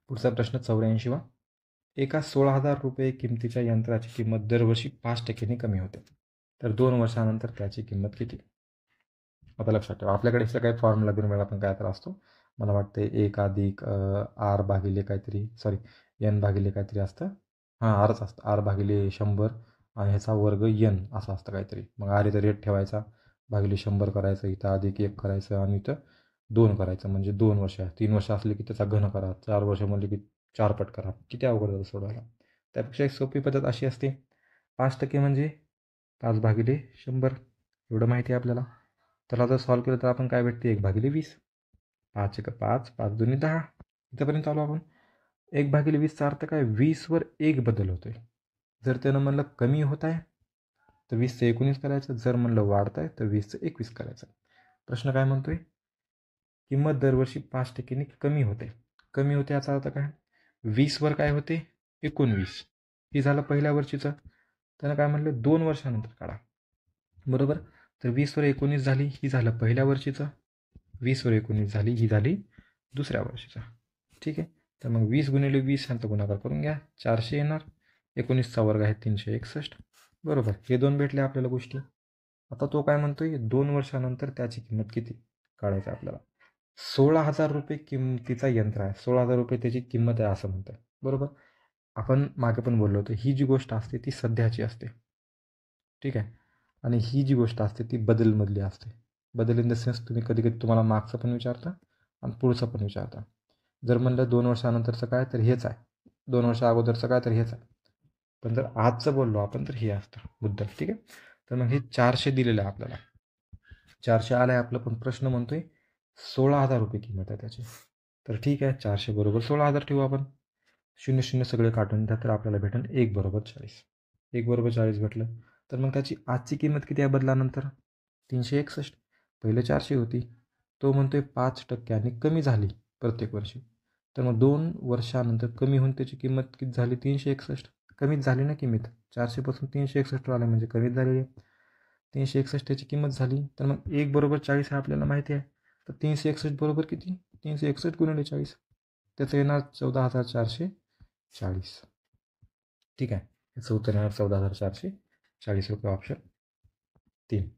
पुढचा प्रश्न 84वा. एका 16,000 रुपये किमतीच्या यंत्राची किंमत दरवर्षी 5% कमी होते. तर 2 वर्षानंतर त्याची किंमत किती? आता लक्षात ठेवा, आपल्याकडे इथं काही फॉर्म्युला बिर्म्युला पण काय तर असतो. मला वाटते 1 अधिक आर भागिले काहीतरी, सॉरी एन भागिले काहीतरी असतं. आरच असतं, आर भागिले 100 आणि ह्याचा वर्ग एन असं असतं काहीतरी. मग आर इथं रेट ठेवायचा, भागिले 100 करायचं, इथं अधिक 1 करायचं आणि इथं 2 करायचं. म्हणजे 2 वर्ष, 3 वर्ष असले की त्याचा घन करा, 4 वर्ष म्हणले की 4 पट करा. किती अवघड जातं सोडवायला. त्यापेक्षा एक सोपी पद्धत अशी असते, 5% म्हणजे 5 भागिले 100 एवढं माहिती आहे आपल्याला. त्याला जर सॉल्व केलं तर आपण काय भेटते, 1/20. 5 एक 5, 5 दुनी 10. इथंपर्यंत आलो आपण. 1/20चा अर्थ काय, 20वर 1 बदल होतोय. जर त्यानं म्हणलं कमी होत आहे तर 20चं 19 करायचं, जर म्हणलं वाढत आहे तर 20चं 21 करायचं. प्रश्न काय म्हणतोय, किंमत दरवर्षी 5% कमी होते. कमी होते याचा अर्थ काय, 20वर काय होते, 19. हे झालं पहिल्या वर्षीचं. त्यानं काय म्हणलं 2 वर्षानंतर काढा. बरोबर. तर 20वर 19 झाली, ही झालं पहिल्या वर्षीचं. 20वर 19 झाली, ही झाली दुसऱ्या वर्षीचं. ठीक आहे. तर मग 20 गुणिले 20 ह्यांचा गुणाकार करून घ्या, 400 येणार. 19चा वर्ग आहे 361. बरोबर. हे 2 भेटले आपल्याला गोष्टी. आता तो काय म्हणतोय, 2 वर्षानंतर त्याची किंमत किती काढायचं आपल्याला. 16,000 रुपये किमतीचा यंत्र आहे, 16,000 रुपये त्याची किंमत आहे असं म्हणतोय. बरोबर. आपण मागे पण बोललो होतो, ही जी गोष्ट असते ती सध्याची असते. ठीक आहे. आणि ही जी गोष्ट असते ती बदलमधली असते. बदल इन द सेन्स, तुम्ही कधी कधी तुम्हाला मागचं पण विचारता आणि पुढचं पण विचारता. जर म्हणलं 2 वर्षानंतरचं काय, तर हेच आहे. 2 वर्षा अगोदरचं काय, तर हेच आहे. पण जर आजचं बोललो आपण तर हे असतं मुद्दल. ठीक आहे. तर मग हे 400 दिलेलं आहे आपल्याला. 400 आलं आहे आपलं, पण प्रश्न म्हणतोय 16,000 रुपये किंमत आहे त्याची. तर ठीक आहे, 400 बरोबर 16,000 ठेवू आपण. 0 सगळे काढून द्या, तर आपल्याला भेटेल 1 बरोबर 40. 1 बरोबर 40 भेटलं. तर मग त्याची आजची किंमत किती आहे बदलानंतर, 361. पहिले 400 होती. तो म्हणतोय 5% कमी झाली प्रत्येक वर्षी. तर मग 2 वर्षानंतर कमी होऊन त्याची किंमत किती झाली, 361. कमीच झाली ना किंमत. 400 पासून 361 आले म्हणजे कमीच झालेली आहे. 361 त्याची किंमत झाली. तर मग 1 बरोबर 40 आहे आपल्याला माहिती आहे. तर 361 बरोबर किती, 361 गुणिले 40. त्याचं येणार 14,440. ठीक आहे. याचं उत्तर येणार 14,440 रुपये, ऑप्शन 3.